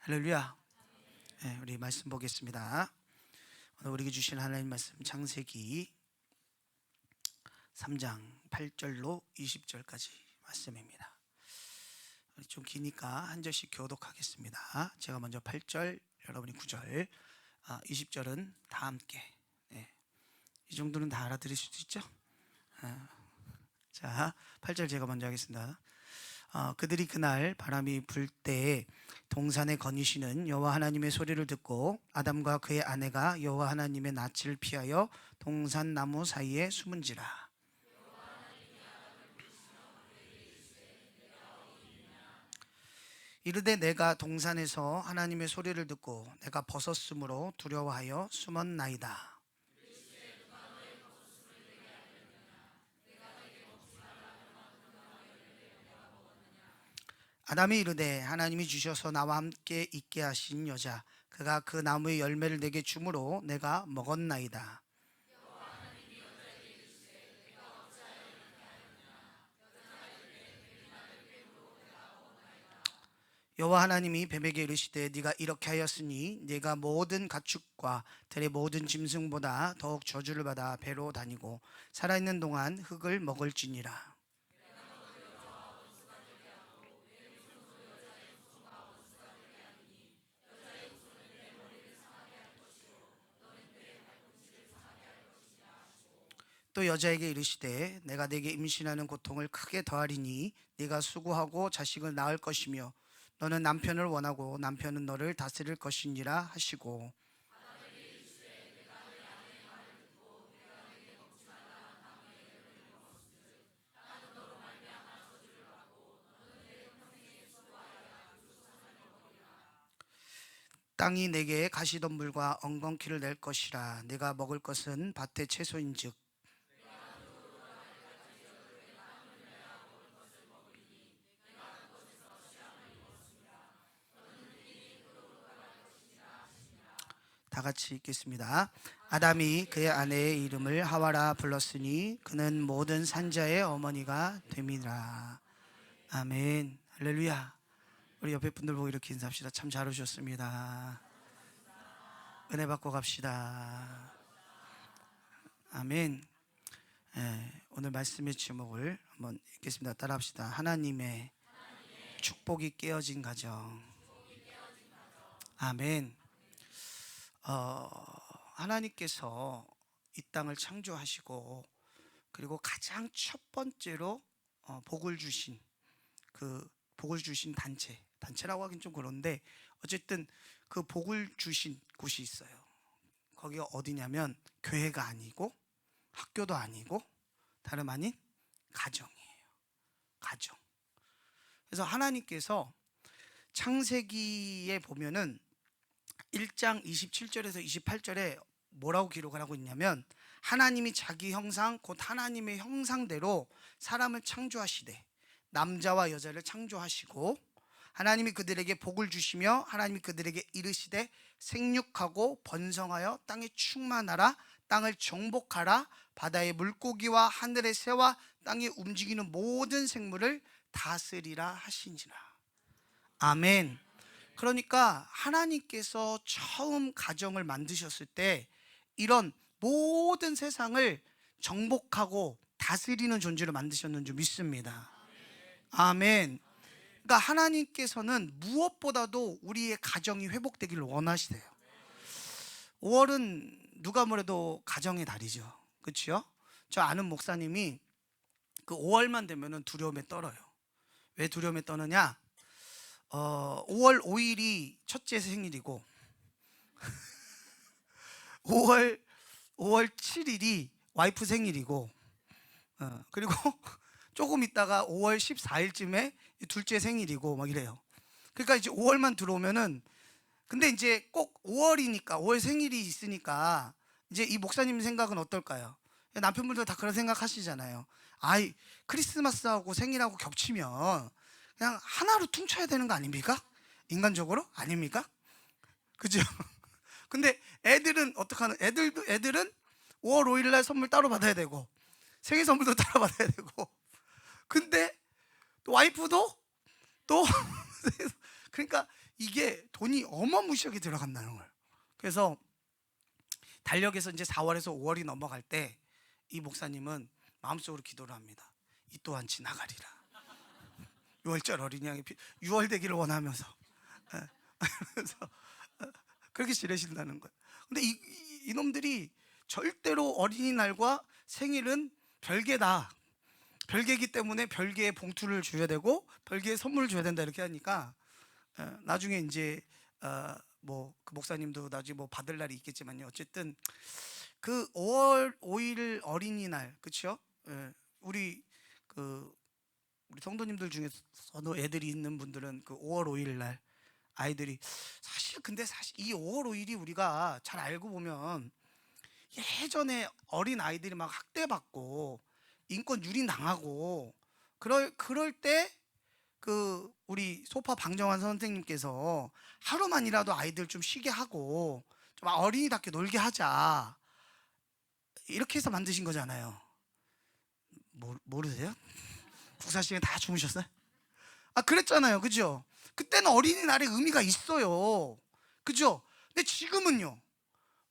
할렐루야. 네, 우리 말씀 보겠습니다. 오늘 우리에게 주신 하나님 말씀 창세기 3장 8절로 20절까지 말씀입니다. 좀 기니까 한 절씩 교독하겠습니다. 제가 먼저 8절, 여러분이 9절, 20절은 다 함께. 네, 이 정도는 다 알아들을 수도 있죠? 자, 8절 제가 먼저 하겠습니다. 그들이 그날 바람이 불 때에 동산에 거니시는 여호와 하나님의 소리를 듣고 아담과 그의 아내가 여호와 하나님의 낯을 피하여 동산 나무 사이에 숨은지라. 이르되 내가 동산에서 하나님의 소리를 듣고 내가 벗었으므로 두려워하여 숨었나이다. 아담이 이르되 하나님이 주셔서 나와 함께 있게 하신 여자 그가 그 나무의 열매를 내게 주므로 내가 먹었나이다. 여호와 하나님이 뱀에게 이르시되 네가 이렇게 하였으니 네가 모든 가축과 들의 모든 짐승보다 더욱 저주를 받아 배로 다니고 살아있는 동안 흙을 먹을지니라. 또 여자에게 이르시되 내가 네게 임신하는 고통을 크게 더하리니 네가 수고하고 자식을 낳을 것이며 너는 남편을 원하고 남편은 너를 다스릴 것이니라 하시고, 땅이 내게 가시덤불과 엉겅퀴를 낼 것이라. 내가 먹을 것은 밭의 채소인즉 다 같이 읽겠습니다. 아담이 그의 아내의 이름을 하와라 불렀으니 그는 모든 산자의 어머니가 됨이라. 아멘. 할렐루야. 우리 옆에 분들 보고 이렇게 인사합시다. 참 잘 오셨습니다. 은혜 받고 갑시다. 아멘. 오늘 말씀의 제목을 한번 읽겠습니다. 따라합시다. 하나님의 축복이 깨어진 가정. 아멘. 하나님께서 이 땅을 창조하시고 그리고 가장 첫 번째로 복을 주신 단체라고 하긴 좀 그런데 어쨌든 그 복을 주신 곳이 있어요. 거기가 어디냐면 교회가 아니고 학교도 아니고 다름 아닌 가정이에요. 가정. 그래서 하나님께서 창세기에 보면은 1장 27절에서 28절에 뭐라고 기록을 하고 있냐면 하나님이 자기 형상 곧 하나님의 형상대로 사람을 창조하시되 남자와 여자를 창조하시고 하나님이 그들에게 복을 주시며 하나님이 그들에게 이르시되 생육하고 번성하여 땅에 충만하라. 땅을 정복하라. 바다의 물고기와 하늘의 새와 땅에 움직이는 모든 생물을 다스리라 하신지라. 아멘. 그러니까 하나님께서 처음 가정을 만드셨을 때 이런 모든 세상을 정복하고 다스리는 존재로 만드셨는 줄 믿습니다. 아멘. 그러니까 하나님께서는 무엇보다도 우리의 가정이 회복되기를 원하시대요. 5월은 누가 뭐래도 가정의 달이죠. 그렇죠? 저 아는 목사님이 그 5월만 되면은 두려움에 떨어요. 왜 두려움에 떠느냐? 5월 5일이 첫째 생일이고 5월 7일이 와이프 생일이고 그리고 조금 있다가 5월 14일쯤에 둘째 생일이고 막 이래요. 그러니까 이제 5월만 들어오면은 근데 이제 꼭 5월이니까 5월 생일이 있으니까 이제 이 목사님 생각은 어떨까요? 남편분들 다 그런 생각 하시잖아요. 아이 크리스마스하고 생일하고 겹치면 그냥 하나로 퉁쳐야 되는 거 아닙니까? 인간적으로? 아닙니까? 그죠? 근데 애들은 어떡하는, 애들은 5월 5일 날 선물 따로 받아야 되고 생일 선물도 따로 받아야 되고 근데 또 와이프도 또 그러니까 이게 돈이 돈이 어마무시하게 들어간다는 거예요. 그래서 달력에서 이제 4월에서 5월이 넘어갈 때 이 목사님은 마음속으로 기도를 합니다. 이 또한 지나가리라. 6월절 어린이 양이 6월 되기를 원하면서 그래서 그렇게 지내신다는 거예요. 근데 이놈들이 절대로 어린이날과 생일은 별개다, 별개이기 때문에 별개의 봉투를 줘야 되고 별개의 선물을 줘야 된다 이렇게 하니까 나중에 이제 뭐 그 목사님도 나중에 뭐 받을 날이 있겠지만요. 어쨌든 그 5월 5일 어린이날, 그렇죠? 우리 우리 성도님들 중에서도 애들이 있는 분들은 그 5월 5일 날 아이들이 근데 사실 이 5월 5일이 우리가 잘 알고 보면 예전에 어린 아이들이 막 학대받고 인권 유린당하고 그럴 때 그 우리 소파 방정환 선생님께서 하루만이라도 아이들 좀 쉬게 하고 좀 어린이답게 놀게 하자 이렇게 해서 만드신 거잖아요. 모르세요? 국사 시간에 다 주무셨어요? 그랬잖아요, 그죠? 그때는 어린이날의 의미가 있어요, 그죠? 근데 지금은요,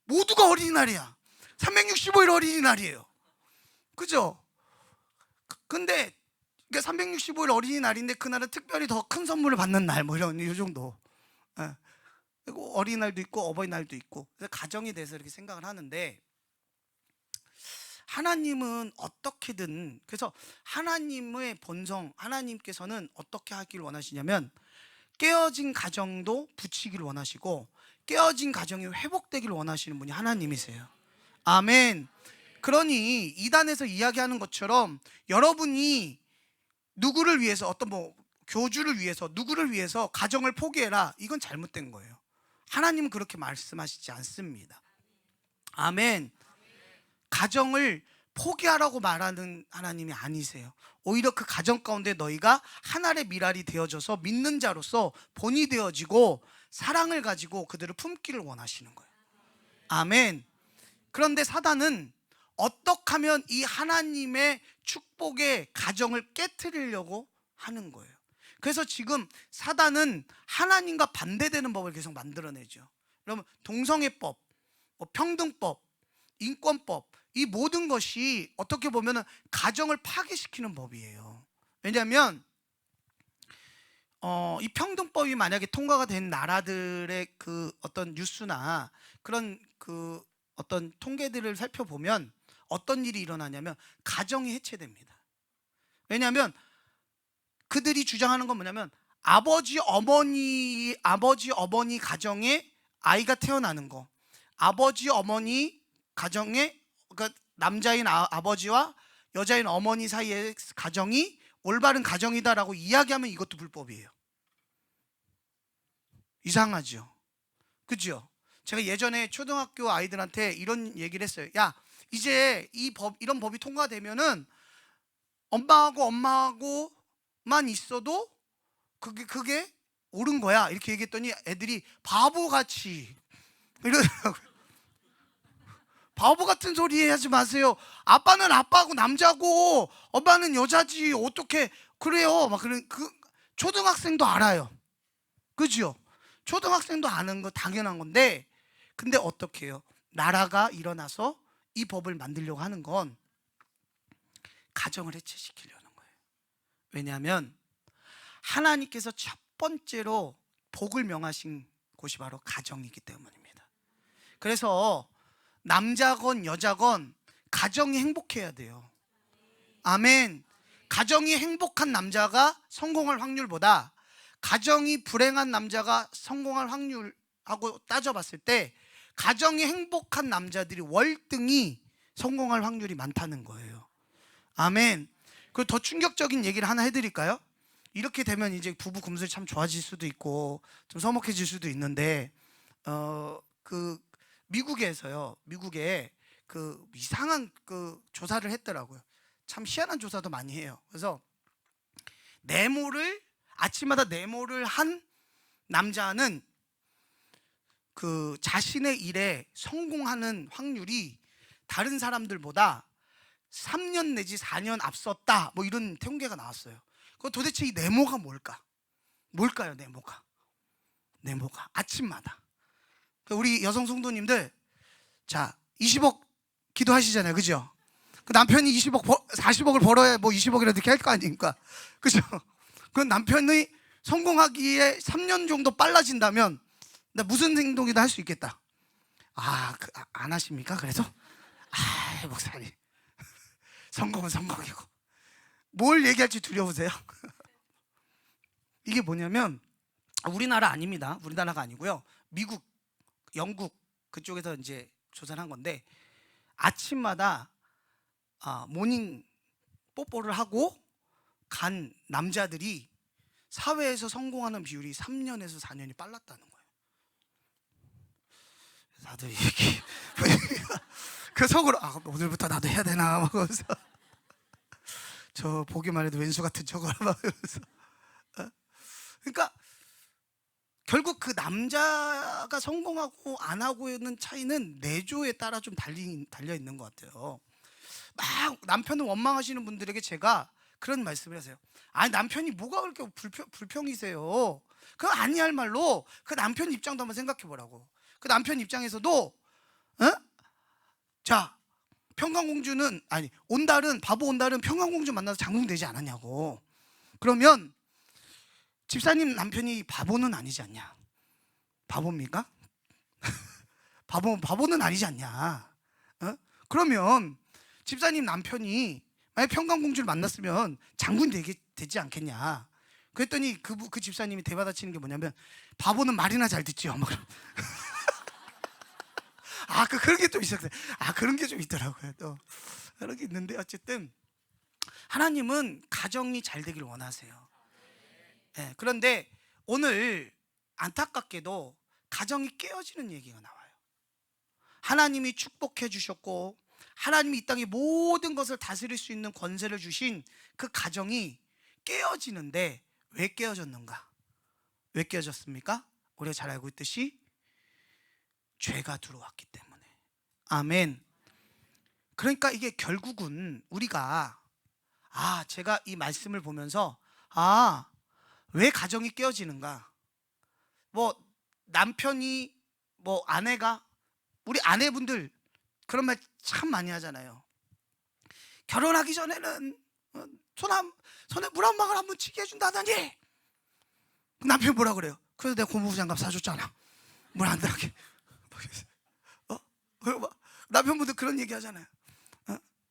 모두가 어린이날이야. 365일 어린이날이에요, 그죠? 근데 365일 어린이날인데 그날은 특별히 더 큰 선물을 받는 날, 뭐 이런 이 정도. 그리고 어린이날도 있고 어버이날도 있고, 그래서 가정에 대해서 이렇게 생각을 하는데, 하나님은 어떻게든, 그래서 하나님의 본성, 하나님께서는 어떻게 하길 원하시냐면 깨어진 가정도 붙이길 원하시고 깨어진 가정이 회복되길 원하시는 분이 하나님이세요. 아멘. 그러니 이단에서 이야기하는 것처럼 여러분이 누구를 위해서, 어떤 뭐 교주를 위해서, 누구를 위해서 가정을 포기해라, 이건 잘못된 거예요. 하나님은 그렇게 말씀하시지 않습니다. 아멘. 가정을 포기하라고 말하는 하나님이 아니세요. 오히려 그 가정 가운데 너희가 하나의 미랄이 되어져서 믿는 자로서 본이 되어지고 사랑을 가지고 그들을 품기를 원하시는 거예요. 아멘. 그런데 사단은 어떻게 하면 이 하나님의 축복의 가정을 깨트리려고 하는 거예요. 그래서 지금 사단은 하나님과 반대되는 법을 계속 만들어내죠. 여러분, 동성애법, 평등법, 인권법, 이 모든 것이 어떻게 보면 가정을 파괴시키는 법이에요. 왜냐하면 이 평등법이 만약에 통과가 된 나라들의 그 어떤 뉴스나 그런 그 어떤 통계들을 살펴보면 어떤 일이 일어나냐면 가정이 해체됩니다. 왜냐하면 그들이 주장하는 건 뭐냐면 아버지 어머니 가정에 아이가 태어나는 거, 아버지 어머니 가정에, 그러니까 남자인 아버지와 여자인 어머니 사이의 가정이 올바른 가정이다라고 이야기하면 이것도 불법이에요. 이상하죠, 그죠? 제가 예전에 초등학교 아이들한테 이런 얘기를 했어요. 야, 이제 이런 법이 통과되면은 엄마하고만 있어도 그게 옳은 거야, 이렇게 얘기했더니 애들이 바보같이 이러더라고요. 바보 같은 소리 하지 마세요. 아빠는 아빠고 남자고 엄마는 여자지, 어떻게 그래요? 막 그런, 초등학생도 알아요, 그죠? 초등학생도 아는 거 당연한 건데, 근데 어떻게 해요? 나라가 일어나서 이 법을 만들려고 하는 건 가정을 해체시키려는 거예요. 왜냐하면 하나님께서 첫 번째로 복을 명하신 곳이 바로 가정이기 때문입니다. 그래서 남자건 여자건 가정이 행복해야 돼요. 아멘. 가정이 행복한 남자가 성공할 확률보다 가정이 불행한 남자가 성공할 확률하고 따져봤을 때 가정이 행복한 남자들이 월등히 성공할 확률이 많다는 거예요. 아멘. 그리고 더 충격적인 얘기를 하나 해드릴까요? 이렇게 되면 이제 부부 금슬이 참 좋아질 수도 있고 좀 서먹해질 수도 있는데, 미국에 그 이상한 그 조사를 했더라고요. 참 희한한 조사도 많이 해요. 그래서 아침마다 네모를 한 남자는 그 자신의 일에 성공하는 확률이 다른 사람들보다 3년 내지 4년 앞섰다, 뭐 이런 통계가 나왔어요. 그 도대체 이 네모가 뭘까요? 네모가 네모가 아침마다. 우리 여성 성도님들, 자 20억 기도하시잖아요, 그죠? 그 남편이 40억을 벌어야 뭐 20억이라도 이렇게 할 거 아닙니까? 그죠? 그 남편이 성공하기에 3년 정도 빨라진다면 나 무슨 행동이든 할 수 있겠다. 안 하십니까? 그래서 목사님 성공은 성공이고 뭘 얘기할지 두려우세요? 이게 뭐냐면 우리나라 아닙니다. 우리나라가 아니고요. 미국, 영국 그쪽에서 이제 조사를 한 건데 아침마다 모닝 뽀뽀를 하고 간 남자들이 사회에서 성공하는 비율이 3년에서 4년이 빨랐다는 거예요. 다들 이렇게 그 속으로 오늘부터 나도 해야 되나 막 그러면서 저 보기만 해도 왼수 같은 저걸 막 그러면서 그러니까 결국 그 남자가 성공하고 안 하고 있는 차이는 내조에 따라 좀 달려 있는 것 같아요. 막 남편을 원망하시는 분들에게 제가 그런 말씀을 하세요. 아니 남편이 뭐가 그렇게 불평이세요? 그거 아니할 말로 그 남편 입장도 한번 생각해 보라고. 그 남편 입장에서도 자 평강공주는 온달은 바보 온달은 평강공주 만나서 장군 되지 않았냐고. 그러면 집사님 남편이 바보는 아니지 않냐? 바보입니까? 바보는 아니지 않냐? 그러면 집사님 남편이 만약 평강공주를 만났으면 장군 되지 않겠냐? 그랬더니 그 집사님이 대받아치는 게 뭐냐면 바보는 말이나 잘 듣지요. 막 그런 게 좀 있었어요. 그런 게 좀 있더라고요. 또 그런 게 있는데 어쨌든 하나님은 가정이 잘 되길 원하세요. 네, 그런데 오늘 안타깝게도 가정이 깨어지는 얘기가 나와요. 하나님이 축복해 주셨고 하나님이 이 땅의 모든 것을 다스릴 수 있는 권세를 주신 그 가정이 깨어지는데 왜 깨어졌는가? 왜 깨어졌습니까? 우리가 잘 알고 있듯이 죄가 들어왔기 때문에. 아멘. 그러니까 이게 결국은 우리가 제가 이 말씀을 보면서 왜 가정이 깨어지는가? 뭐 남편이 뭐 아내가 우리 아내분들 그런 말 참 많이 하잖아요. 결혼하기 전에는 손에 물 한 방울 한번 치게 해준다더니 남편이 뭐라 그래요? 그래서 내가 고무부 장갑 사줬잖아. 물 안 들어가게. 남편분들 그런 얘기 하잖아요.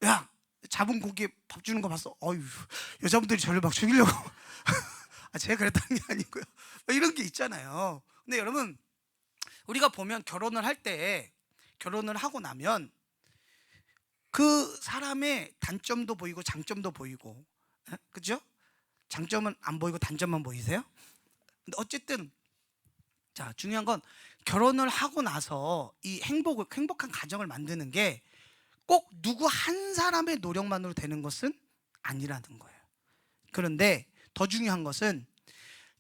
야 잡은 고기에 밥 주는 거 봤어? 여자분들이 저를 막 죽이려고. 제가 그랬다는 게 아니고요. 이런 게 있잖아요. 근데 여러분 우리가 보면 결혼을 할 때 결혼을 하고 나면 그 사람의 단점도 보이고 장점도 보이고, 그죠? 장점은 안 보이고 단점만 보이세요? 근데 어쨌든 자 중요한 건 결혼을 하고 나서 이 행복한 가정을 만드는 게 꼭 누구 한 사람의 노력만으로 되는 것은 아니라는 거예요. 그런데 더 중요한 것은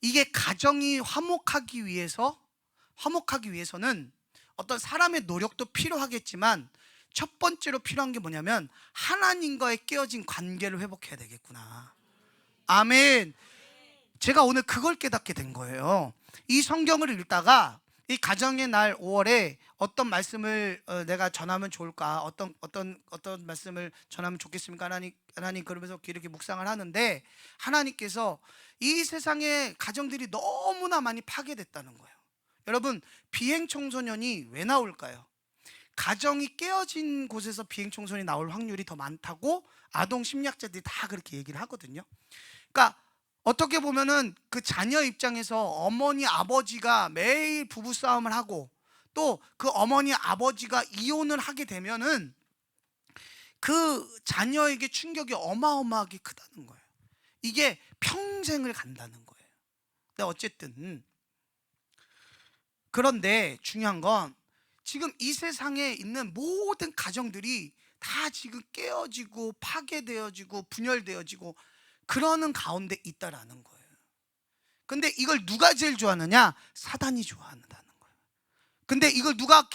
이게 가정이 화목하기 위해서는 어떤 사람의 노력도 필요하겠지만 첫 번째로 필요한 게 뭐냐면 하나님과의 깨어진 관계를 회복해야 되겠구나. 아멘. 제가 오늘 그걸 깨닫게 된 거예요. 이 성경을 읽다가 이 가정의 날 5월에 어떤 말씀을 내가 전하면 좋을까? 어떤 말씀을 전하면 좋겠습니까? 하나님 그러면서 이렇게 묵상을 하는데 하나님께서 이 세상의 가정들이 너무나 많이 파괴됐다는 거예요. 여러분 비행 청소년이 왜 나올까요? 가정이 깨어진 곳에서 비행 청소년이 나올 확률이 더 많다고 아동 심리학자들이 다 그렇게 얘기를 하거든요. 그러니까 어떻게 보면은 그 자녀 입장에서 어머니 아버지가 매일 부부싸움을 하고 또 그 어머니 아버지가 이혼을 하게 되면은 그 자녀에게 충격이 어마어마하게 크다는 거예요. 이게 평생을 간다는 거예요. 근데 어쨌든 그런데 중요한 건 지금 이 세상에 있는 모든 가정들이 다 지금 깨어지고 파괴되어지고 분열되어지고 그러는 가운데 있다라는 거예요. 근데 이걸 누가 제일 좋아하느냐? 사단이 좋아한다는 거예요. 근데 이걸 누가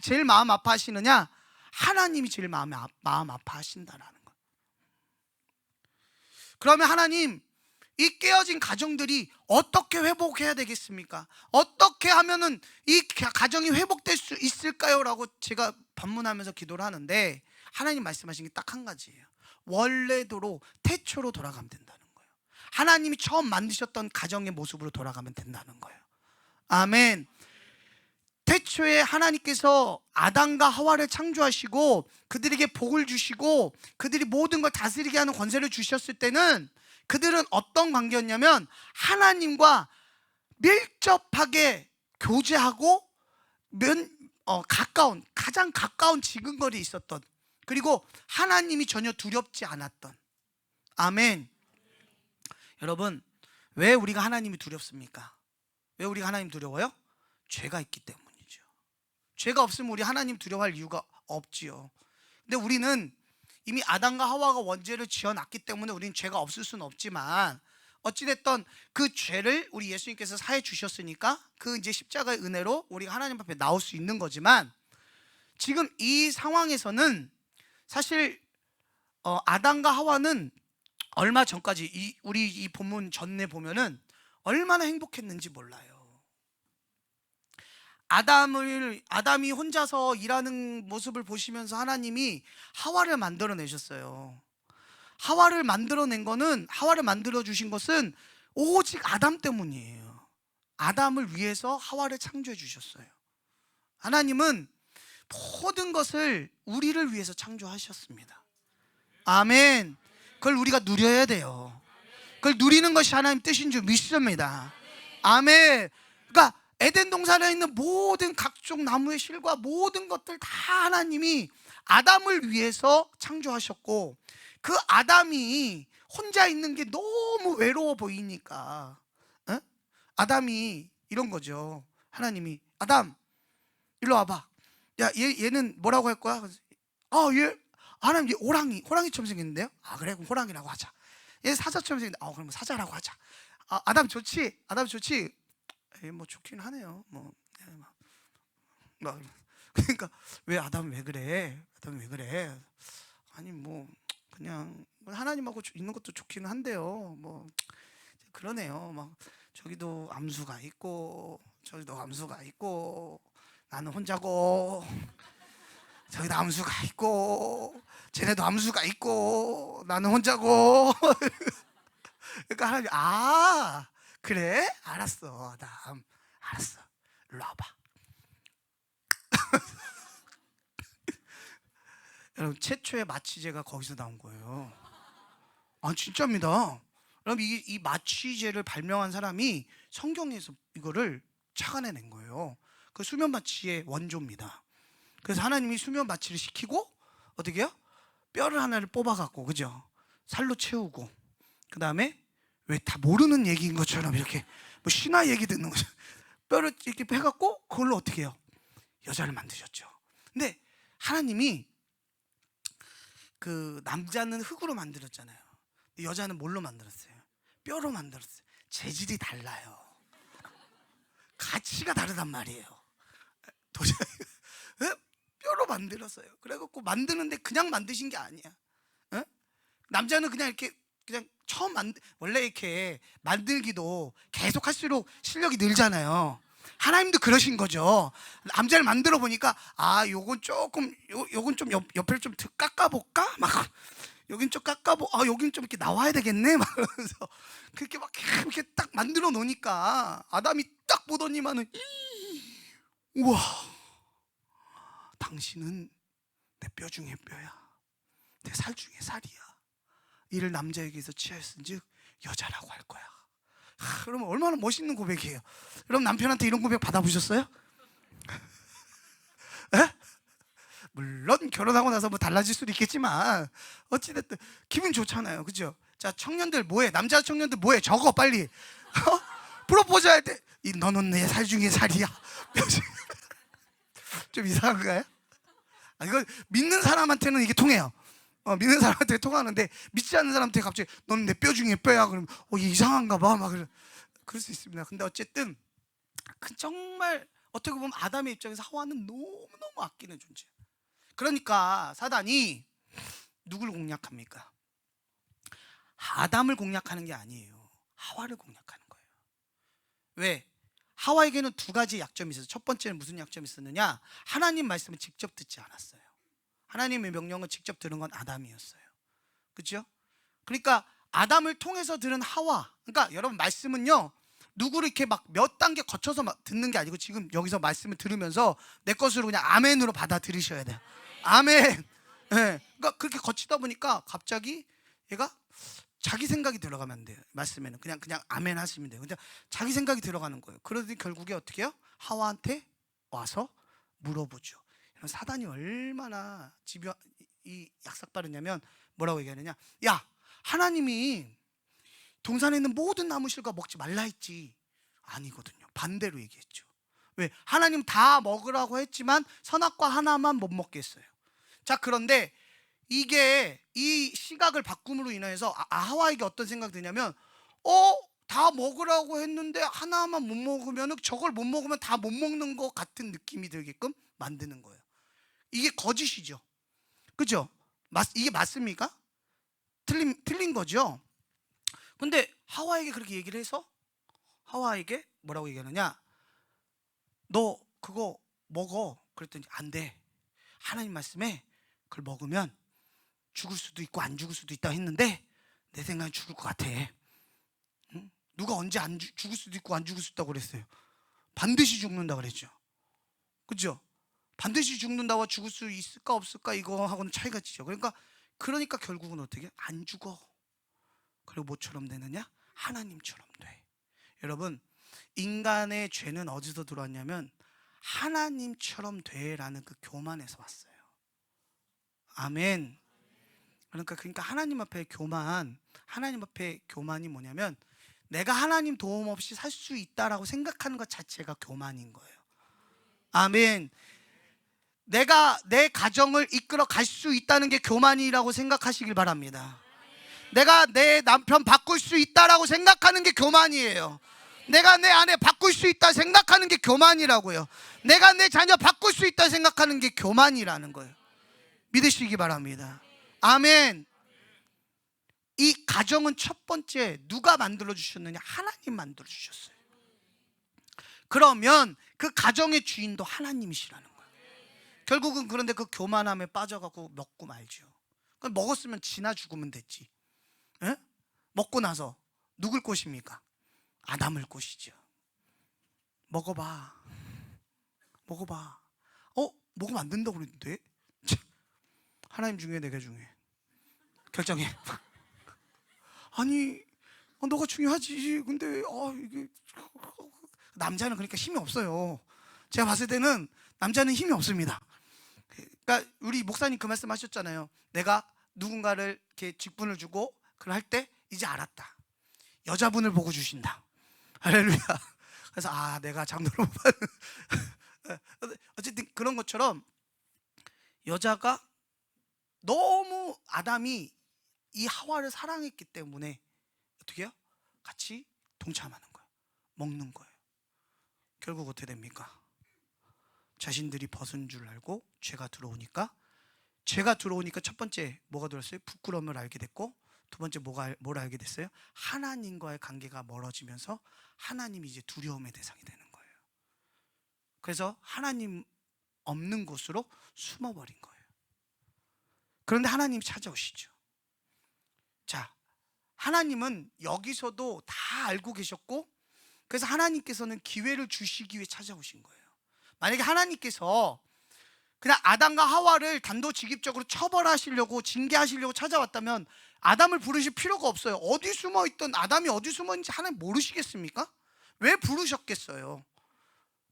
제일 마음 아파하시느냐? 하나님이 제일 마음 아파하신다라는 거예요. 그러면 하나님 이 깨어진 가정들이 어떻게 회복해야 되겠습니까? 어떻게 하면은 이 가정이 회복될 수 있을까요? 라고 제가 반문하면서 기도를 하는데 하나님 말씀하신 게 딱 한 가지예요. 원래대로 태초로 돌아가면 된다는 거예요. 하나님이 처음 만드셨던 가정의 모습으로 돌아가면 된다는 거예요. 아멘. 태초에 하나님께서 아담과 하와를 창조하시고 그들에게 복을 주시고 그들이 모든 걸 다스리게 하는 권세를 주셨을 때는 그들은 어떤 관계였냐면 하나님과 밀접하게 교제하고 가장 가까운 지근거리에 있었던, 그리고 하나님이 전혀 두렵지 않았던. 아멘. 여러분, 왜 우리가 하나님이 두렵습니까? 왜 우리가 하나님 두려워요? 죄가 있기 때문이죠. 죄가 없으면 우리 하나님 두려워할 이유가 없지요. 근데 우리는 이미 아담과 하와가 원죄를 지어놨기 때문에 우리는 죄가 없을 수는 없지만, 어찌됐든 그 죄를 우리 예수님께서 사해 주셨으니까 그 이제 십자가의 은혜로 우리가 하나님 앞에 나올 수 있는 거지만, 지금 이 상황에서는 사실 아담과 하와는 얼마 전까지 우리 이 본문 전에 보면은 얼마나 행복했는지 몰라요. 아담이 혼자서 일하는 모습을 보시면서 하나님이 하와를 만들어내셨어요. 하와를 만들어 주신 것은 오직 아담 때문이에요. 아담을 위해서 하와를 창조해 주셨어요. 하나님은 모든 것을 우리를 위해서 창조하셨습니다. 아멘. 그걸 우리가 누려야 돼요. 그걸 누리는 것이 하나님 뜻인 줄 믿습니다. 아멘. 그러니까 에덴 동산에 있는 모든 각종 나무의 실과 모든 것들 다 하나님이 아담을 위해서 창조하셨고, 그 아담이 혼자 있는 게 너무 외로워 보이니까 아담이 이런 거죠. 하나님이 아담 일로 와봐. 야, 얘는 뭐라고 할 거야? 하나님, 얘 호랑이처럼 생겼는데요? 그래, 그럼 호랑이라고 하자. 얘 사자처럼 생겼는데 그럼 사자라고 하자. 아담 좋지? 뭐 좋긴 하네요. 그러니까 왜 아담 왜 그래? 아니 뭐 그냥 하나님하고 있는 것도 좋긴 한데요. 뭐 그러네요. 막 저기도 암수가 있고 저기도 암수가 있고 나는 혼자고, 저기도 암수가 있고 쟤네도 암수가 있고 나는 혼자고. 그러니까 하나님, 그래? 알았어. 알았어. 일로 와봐. 여러분, 최초의 마취제가 거기서 나온 거예요. 진짜입니다. 여러분, 이 마취제를 발명한 사람이 성경에서 이거를 착안해낸 거예요. 그 수면 마취의 원조입니다. 그래서 하나님이 수면 마취를 시키고 어떻게 해요? 뼈를 하나를 뽑아갖고, 그죠? 살로 채우고, 그 다음에 왜 다 모르는 얘기인 것처럼 이렇게 뭐 신화 얘기 듣는 거죠. 뼈를 이렇게 해갖고 그걸로 어떻게 해요? 여자를 만드셨죠. 근데 하나님이 그 남자는 흙으로 만들었잖아요. 여자는 뭘로 만들었어요? 뼈로 만들었어요. 재질이 달라요. 가치가 다르단 말이에요. 도저히 뼈로 만들었어요. 그래갖고 만드는데 그냥 만드신 게 아니야. 남자는 그냥 이렇게 그냥 처음 원래 이렇게 만들기도 계속 할수록 실력이 늘잖아요. 하나님도 그러신 거죠. 남자를 만들어 보니까 요건 조금 요건 좀 옆을 좀 깎아볼까? 막 여긴 좀 여긴 좀 이렇게 나와야 되겠네? 막 그러면서 그렇게 막 이렇게 딱 만들어 놓으니까 아담이 딱 보더니만은 우와, 당신은 내 뼈 중에 뼈야, 내 살 중에 살이야. 이를 남자에게서 취하였은즉 여자라고 할 거야. 그러면 얼마나 멋있는 고백이에요. 여러분, 남편한테 이런 고백 받아보셨어요? 물론 결혼하고 나서 뭐 달라질 수도 있겠지만 어찌됐든 기분 좋잖아요. 그죠? 자, 청년들 뭐해? 남자 청년들 뭐해? 적어 빨리. 프로포즈 할 때 너는 내 살 중에 살이야. 좀 이상한가요? 이거 믿는 사람한테는 이게 통해요. 믿는 사람한테 통하는데 믿지 않는 사람한테 갑자기 너는 내 뼈 중에 뼈야 그러면 이게 이상한가 봐 막 그럴 수 있습니다. 근데 어쨌든 정말 어떻게 보면 아담의 입장에서 하와는 너무너무 아끼는 존재. 그러니까 사단이 누굴 공략합니까? 아담을 공략하는 게 아니에요. 하와를 공략하는 거예요. 왜? 하와에게는 두 가지 약점이 있어요. 첫 번째는 무슨 약점이 있었느냐? 하나님 말씀을 직접 듣지 않았어요. 하나님의 명령을 직접 들은 건 아담이었어요. 그렇죠? 그러니까 아담을 통해서 들은 하와, 그러니까 여러분 말씀은요, 누구를 이렇게 막 몇 단계 거쳐서 막 듣는 게 아니고 지금 여기서 말씀을 들으면서 내 것으로 그냥 아멘으로 받아들이셔야 돼요. 아멘. 네. 그러니까 그렇게 거치다 보니까 갑자기 얘가 자기 생각이 들어가면 안 돼요. 말씀에는 그냥 아멘 하시면 돼요. 근데 자기 생각이 들어가는 거예요. 그러더니 결국에 어떻게 해요? 하와한테 와서 물어보죠. 사단이 얼마나 이 약삭빠르냐면 뭐라고 얘기하느냐? 야, 하나님이 동산에 있는 모든 나무실과 먹지 말라 했지. 아니거든요. 반대로 얘기했죠. 왜? 하나님 다 먹으라고 했지만 선악과 하나만 못 먹게 했어요. 자, 그런데 이게 이 시각을 바꿈으로 인해서 하와에게 어떤 생각이 드냐면 다 먹으라고 했는데 하나만 못 먹으면, 저걸 못 먹으면 다 못 먹는 것 같은 느낌이 들게끔 만드는 거예요. 이게 거짓이죠. 그죠? 이게 맞습니까? 틀린 거죠. 근데 하와에게 그렇게 얘기를 해서 하와에게 뭐라고 얘기하느냐? 너 그거 먹어. 그랬더니 안 돼. 하나님 말씀에 그걸 먹으면 죽을 수도 있고 안 죽을 수도 있다 했는데 내 생각엔 죽을 것 같아. 응? 누가 언제 죽을 수도 있고 안 죽을 수 있다고 그랬어요? 반드시 죽는다 그랬죠. 그죠? 반드시 죽는다와 죽을 수 있을까 없을까 이거하고는 차이가 지죠. 그러니까 결국은 어떻게? 안 죽어. 그리고 뭐처럼 되느냐? 하나님처럼 돼. 여러분, 인간의 죄는 어디서 들어왔냐면 하나님처럼 돼라는 그 교만에서 왔어요. 아멘. 그러니까 하나님 앞에 교만이 뭐냐면 내가 하나님 도움 없이 살 수 있다라고 생각하는 것 자체가 교만인 거예요. 아멘. 내가 내 가정을 이끌어 갈 수 있다는 게 교만이라고 생각하시길 바랍니다. 내가 내 남편 바꿀 수 있다라고 생각하는 게 교만이에요. 내가 내 아내 바꿀 수 있다 생각하는 게 교만이라고요. 내가 내 자녀 바꿀 수 있다 생각하는 게 교만이라는 거예요. 믿으시기 바랍니다. 아멘. 이 가정은 첫 번째 누가 만들어 주셨느냐? 하나님 만들어 주셨어요. 그러면 그 가정의 주인도 하나님이시라는 거예요. 결국은 그런데 그 교만함에 빠져갖고 먹고 말죠. 먹었으면 지나 죽으면 됐지. 에? 먹고 나서 누굴 꽃입니까? 아담을 꽃이죠. 먹어봐. 먹으면 안 된다고 그랬는데 하나님 중에 내가 중에 결정해. 아니 너가 중요하지. 근데 이게 남자는 그러니까 힘이 없어요. 제가 봤을 때는 남자는 힘이 없습니다. 그러니까 우리 목사님 그 말씀 하셨잖아요. 내가 누군가를 이렇게 직분을 주고 그걸 할 때 이제 알았다. 여자분을 보고 주신다. 할렐루야. 그래서 내가 장로로 어쨌든 그런 것처럼 여자가 너무 아담이 이 하와를 사랑했기 때문에 어떻게 해요? 같이 동참하는 거예요. 먹는 거예요. 결국 어떻게 됩니까? 자신들이 벗은 줄 알고 죄가 들어오니까 첫 번째 뭐가 들었어요? 부끄러움을 알게 됐고, 두 번째 뭘 알게 됐어요? 하나님과의 관계가 멀어지면서 하나님이 이제 두려움의 대상이 되는 거예요. 그래서 하나님 없는 곳으로 숨어버린 거예요. 그런데 하나님이 찾아오시죠. 자, 하나님은 여기서도 다 알고 계셨고, 그래서 하나님께서는 기회를 주시기 위해 찾아오신 거예요. 만약에 하나님께서 그냥 아담과 하와를 단도직입적으로 처벌하시려고, 징계하시려고 찾아왔다면 아담을 부르실 필요가 없어요. 어디 숨어있던 아담이 어디 숨어있는지 하나님 모르시겠습니까? 왜 부르셨겠어요?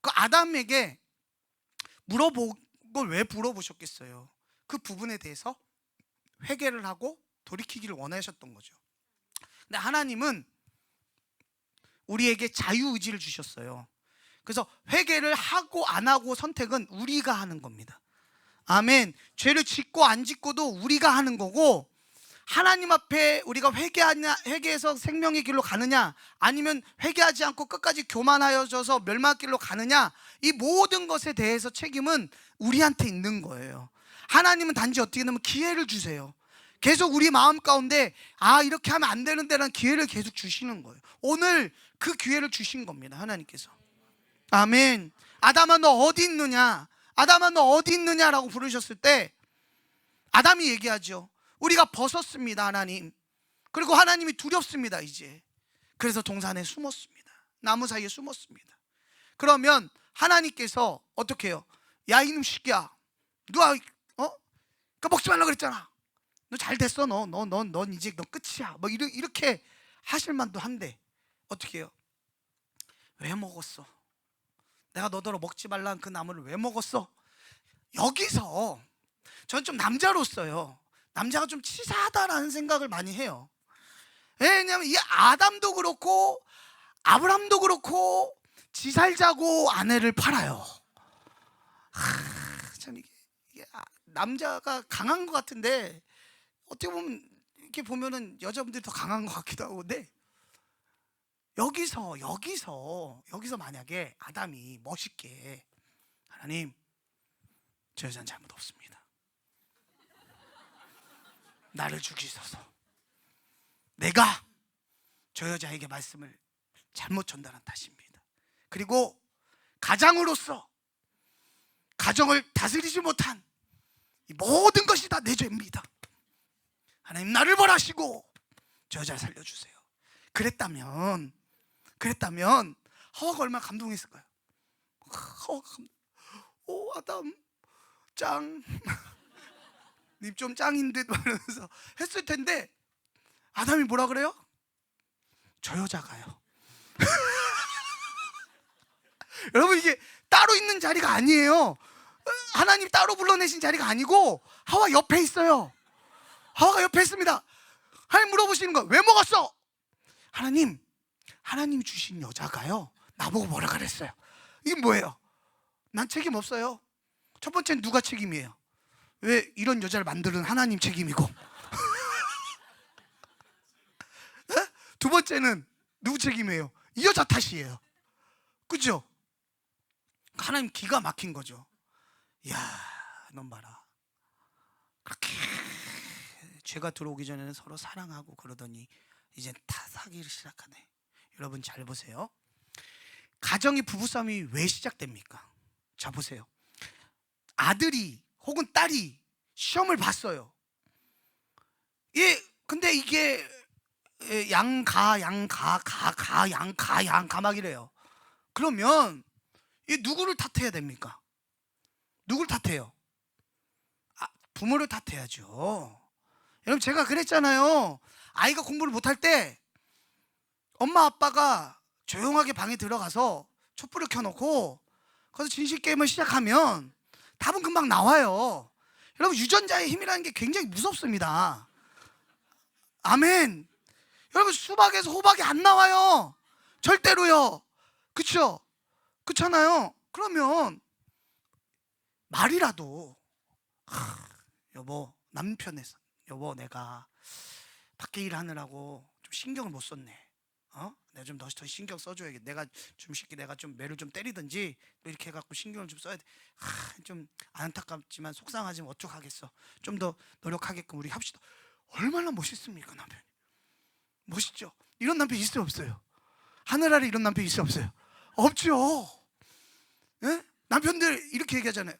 그 아담에게 물어본 걸 왜 물어보셨겠어요? 그 부분에 대해서 회개를 하고 돌이키기를 원하셨던 거죠. 근데 하나님은 우리에게 자유의지를 주셨어요. 그래서 회개를 하고 안 하고 선택은 우리가 하는 겁니다. 아멘. 죄를 짓고 안 짓고도 우리가 하는 거고, 하나님 앞에 우리가 회개해서 생명의 길로 가느냐, 아니면 회개하지 않고 끝까지 교만하여져서 멸망의 길로 가느냐, 이 모든 것에 대해서 책임은 우리한테 있는 거예요. 하나님은 단지 어떻게 되면 기회를 주세요. 계속 우리 마음 가운데 이렇게 하면 안 되는데라는 기회를 계속 주시는 거예요. 오늘 그 기회를 주신 겁니다, 하나님께서. 아멘. 아담아 너 어디 있느냐, 아담아 너 어디 있느냐라고 부르셨을 때 아담이 얘기하죠. 우리가 벗었습니다, 하나님. 그리고 하나님이 두렵습니다, 이제. 그래서 동산에 숨었습니다. 나무 사이에 숨었습니다. 그러면 하나님께서 어떻게 해요? 야 이놈 새끼야, 누가 그 먹지 말라 그랬잖아. 너 잘 됐어. 넌 이제 너 끝이야. 뭐 이렇게 하실 만도 한데 어떻게 해요? 왜 먹었어? 내가 너더러 먹지 말라는 그 나무를 왜 먹었어? 여기서 저는 좀 남자로서요, 남자가 좀 치사하다라는 생각을 많이 해요. 왜냐하면 이 아담도 그렇고 아브람도 그렇고 지 살자고 아내를 팔아요. 참 이게 남자가 강한 것 같은데 어떻게 보면 이렇게 보면은 여자분들이 더 강한 것 같기도 하고. 근데 여기서 만약에 아담이 멋있게 하나님, 저 여자는 잘못 없습니다. 나를 죽이소서. 내가 저 여자에게 말씀을 잘못 전달한 탓입니다. 그리고 가장으로서 가정을 다스리지 못한 이 모든 것이 다 내 죄입니다. 하나님 나를 벌하시고 저 여자를 살려주세요. 그랬다면 하와가 얼마나 감동했을까요? 하와가 오 아담 짱 님 좀 짱인 듯 말하면서 했을 텐데 아담이 뭐라 그래요? 저 여자가요. 여러분 이게 따로 있는 자리가 아니에요. 하나님 따로 불러내신 자리가 아니고 하와 옆에 있어요. 하와가 옆에 있습니다. 하나님 물어보시는 거예요. 왜 먹었어? 하나님 주신 여자가요 나보고 뭐라 그랬어요. 이게 뭐예요? 난 책임 없어요. 첫 번째는 누가 책임이에요? 왜 이런 여자를 만드는 하나님 책임이고 두 번째는 누구 책임이에요? 이 여자 탓이에요. 그죠? 하나님 기가 막힌 거죠. 야, 넌 봐라. 그렇게 죄가 들어오기 전에는 서로 사랑하고 그러더니 이제 다 사기를 시작하네. 여러분 잘 보세요. 가정의 부부싸움이 왜 시작됩니까? 자 보세요. 아들이 혹은 딸이 시험을 봤어요. 근데 이게 양가 막 이래요. 그러면 누구를 탓해야 됩니까? 누굴 탓해요? 부모를 탓해야죠. 여러분 제가 그랬잖아요. 아이가 공부를 못할 때 엄마 아빠가 조용하게 방에 들어가서 촛불을 켜놓고 거기서 진실 게임을 시작하면 답은 금방 나와요. 여러분 유전자의 힘이라는 게 굉장히 무섭습니다. 아멘. 여러분 수박에서 호박이 안 나와요. 절대로요. 그쵸? 그렇잖아요. 그러면 말이라도 여보 남편에서 여보 내가 밖에 일하느라고 좀 신경을 못 썼네. 내가 좀 더 신경 써줘야겠다. 내가 좀 쉽게 내가 좀 매를 좀 때리든지 이렇게 해갖고 신경을 좀 써야 돼. 좀 안타깝지만 속상하지만 어떡하겠어. 좀 더 노력하게끔 우리 합시다. 얼마나 멋있습니까 남편이. 멋있죠. 이런 남편 있어요 없어요? 하늘 아래 이런 남편 있어요 없어요? 없죠. 예? 남편들 이렇게 얘기하잖아요.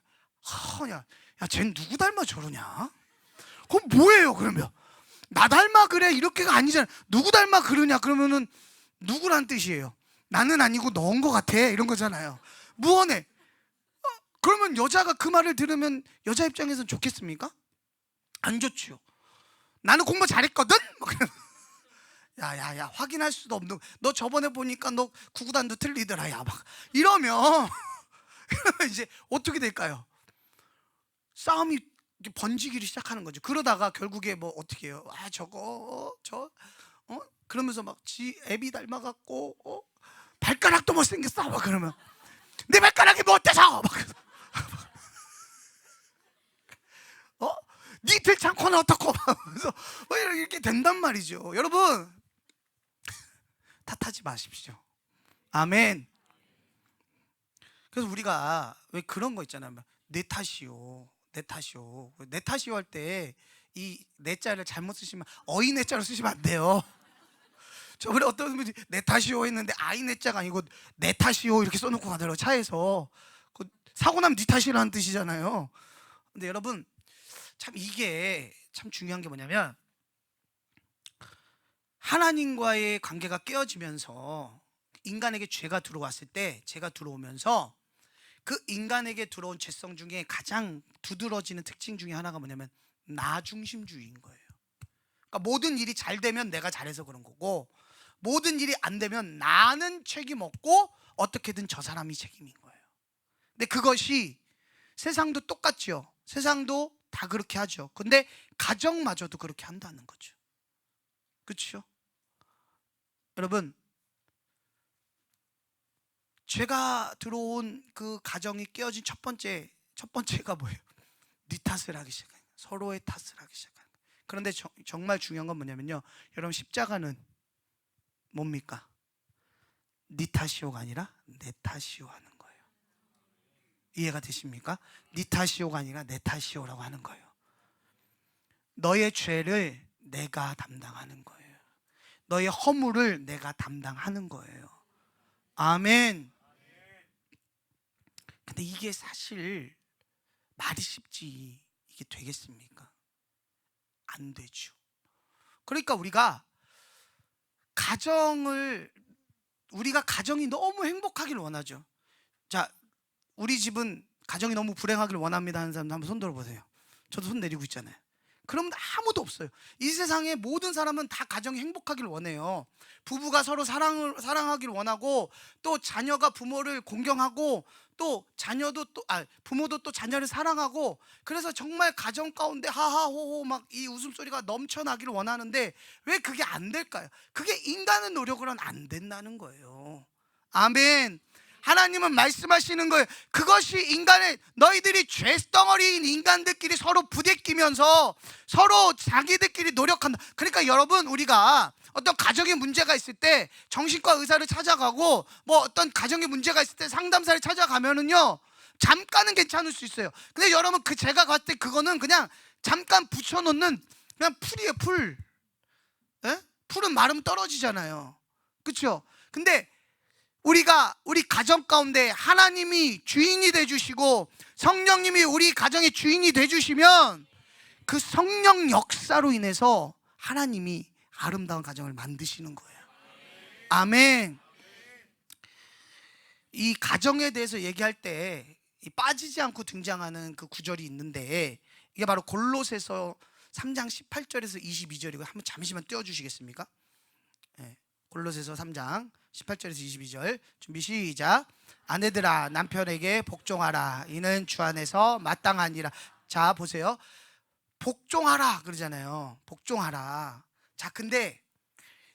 야 쟤는 누구 닮아 저러냐? 그럼 뭐예요 그러면? 나 닮아 그래 이렇게가 아니잖아. 누구 닮아 그러냐 그러면은 누구란 뜻이에요? 나는 아니고 너인 것 같아 이런 거잖아요. 무언해. 그러면 여자가 그 말을 들으면 여자 입장에서는 좋겠습니까? 안 좋죠. 나는 공부 잘했거든? 야야야 확인할 수도 없는 너 저번에 보니까 너 구구단도 틀리더라 야 막 이러면 이제 어떻게 될까요? 싸움이 번지기를 시작하는 거죠. 그러다가 결국에 뭐 어떻게 해요? 그러면서 막 지 애비 닮아갖고 발가락도 못생겼어 막 그러면 내 발가락이 뭐 어때서 막 니 들창코는 어떻고 하면서 이렇게 된단 말이죠. 여러분 탓하지 마십시오. 아멘. 그래서 우리가 왜 그런 거 있잖아요. 내 탓이요 할 때 이 내자를 잘못 쓰시면 어이 내자로 쓰시면 안 돼요. 저번에 어떤 분이 내 탓이요 했는데 아이 내자가 아니고 내 탓이요 이렇게 써놓고 가더라고요. 차에서. 그 사고 나면 네 탓이라는 뜻이잖아요. 근데 여러분 참 이게 참 중요한 게 뭐냐면, 하나님과의 관계가 깨어지면서 인간에게 죄가 들어왔을 때, 죄가 들어오면서 그 인간에게 들어온 죄성 중에 가장 두드러지는 특징 중에 하나가 뭐냐면 나 중심주의인 거예요. 그러니까 모든 일이 잘 되면 내가 잘해서 그런 거고, 모든 일이 안 되면 나는 책임 없고 어떻게든 저 사람이 책임인 거예요. 근데 그것이 세상도 똑같죠. 세상도 다 그렇게 하죠. 근데 가정마저도 그렇게 한다는 거죠. 그렇죠? 여러분, 죄가 들어온 그 가정이 깨어진 첫 번째가 뭐예요? 네 탓을 하기 시작해요. 서로의 탓을 하기 시작해요. 그런데 정말 중요한 건 뭐냐면요, 여러분 십자가는 뭡니까? 네 탓이요가 아니라 내 탓이요 하는 거예요. 이해가 되십니까? 네 탓이요가 아니라 내 탓이요라고 하는 거예요. 너의 죄를 내가 담당하는 거예요. 너의 허물을 내가 담당하는 거예요. 아멘. 근데 이게 사실 말이 쉽지 이게 되겠습니까? 안 되죠. 그러니까 우리가 가정이 너무 행복하길 원하죠. 자, 우리 집은 가정이 너무 불행하길 원합니다 하는 사람 한번 손 들어보세요. 저도 손 내리고 있잖아요. 그럼 아무도 없어요. 이 세상의 모든 사람은 다 가정이 행복하길 원해요. 부부가 서로 사랑하길 원하고, 또 자녀가 부모를 공경하고, 또 부모도 또 자녀를 사랑하고, 그래서 정말 가정 가운데 하하호호 막 이 웃음소리가 넘쳐나기를 원하는데 왜 그게 안 될까요? 그게 인간의 노력으로는 안 된다는 거예요. 아멘. 하나님은 말씀하시는 거예요. 그것이 너희들이 죄덩어리인 인간들끼리 서로 부대끼면서 서로 자기들끼리 노력한다. 그러니까 여러분, 우리가 어떤 가정에 문제가 있을 때 정신과 의사를 찾아가고, 뭐 어떤 가정에 문제가 있을 때 상담사를 찾아가면은요, 잠깐은 괜찮을 수 있어요. 근데 여러분, 제가 갔을 때 그거는 그냥 잠깐 붙여놓는 그냥 풀이에요. 풀. 에? 풀은 마르면 떨어지잖아요. 그렇죠? 근데 우리 가정 가운데 하나님이 주인이 돼주시고 성령님이 우리 가정의 주인이 돼주시면, 그 성령 역사로 인해서 하나님이 아름다운 가정을 만드시는 거예요. 아멘. 이 가정에 대해서 얘기할 때 빠지지 않고 등장하는 그 구절이 있는데, 이게 바로 골로새서 3장 18절에서 22절이고, 한번 잠시만 띄워주시겠습니까? 네. 골로새서 3장 18절에서 22절 준비 시작. 아내들아 남편에게 복종하라. 이는 주 안에서 마땅하니라. 자 보세요. 복종하라 그러잖아요. 복종하라. 자, 근데